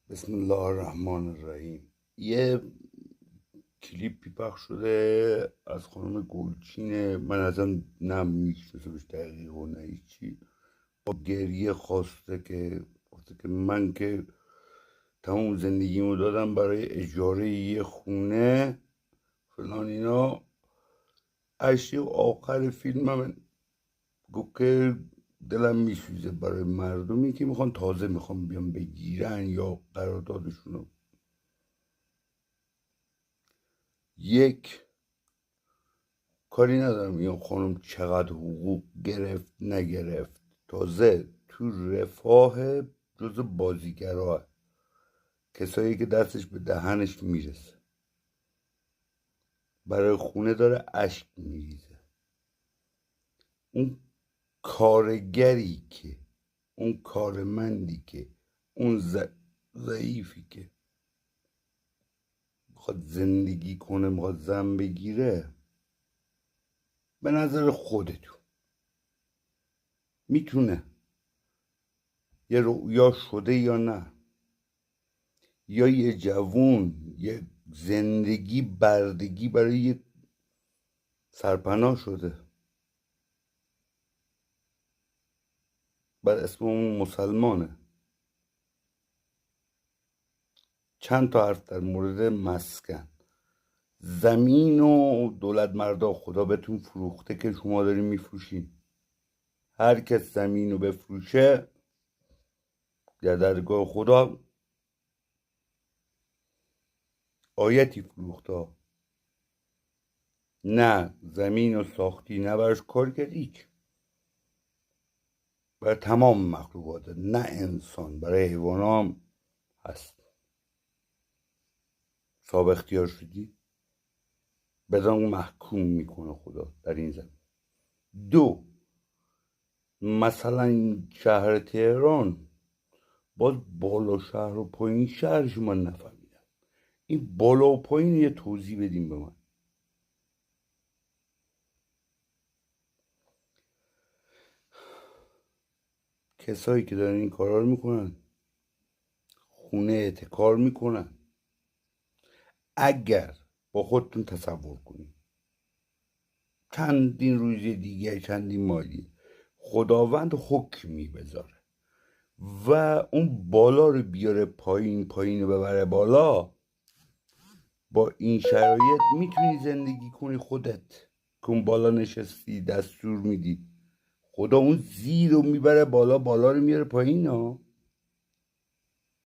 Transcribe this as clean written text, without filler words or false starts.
بسم الله الرحمن الرحیم. یه کلیپی پخش شده از خانم گلچین. من ازم نه میشناسمش دقیق و نه هیچی. با گریه گفته که من که تمام زندگیمو دادم برای اجاره یه خونه فلان اینا. اشی آخر فیلم هم گفت که دلم میسوزه برای مردمی که میخوان بیان بگیرن یا قراردادشونو. یک کاری ندارم یا خانم چقدر حقوق گرفت نگرفت، تازه تو رفاه جز بازیگراه، کسایی که دستش به دهنش میرسه، برای خونه داره اشک میریزه. اون کارگری که، اون کارمندی که، اون ضعیفی که میخواد زندگی کنه، میخواد زن بگیره، به نظر خودتون میتونه یه رؤیا شده یا نه، یا یه جوون یه زندگی بردگی برای یه سرپناه شده بر اسم اون مسلمانه. چند تا حرف در مورد مسکن. زمین و دولت مردا خدا بهتون فروخته که شما دارین میفروشین. هر کس زمین رو بفروشه در درگاه خدا آیتی فروخته. نه زمین رو ساختی، نه برش کار کردی، برای تمام مخلوقات، نه انسان، برای حیوان هم هست. صاحب اختیار شدی بدان محکوم میکنه خدا در این زمین. دو، مثلا این شهر تهران، باز بالا شهر و پایین شهرش من نفهمیدم. این بالا و پایین یه توضیح بدیم به من. کسایی که دارن این کارا رو میکنن، خونه اعتکار میکنن، اگر با خودتون تصور کنید چندین روز دیگه، چندین ماهی، خداوند حکمی بذاره و اون بالا رو بیاره پایین، پایین رو ببره بالا، با این شرایط میتونی زندگی کنی خودت که اون بالا نشستی دستور میدی، خدا اون زیر رو میبره بالا، بالا رو میاره پایین ها.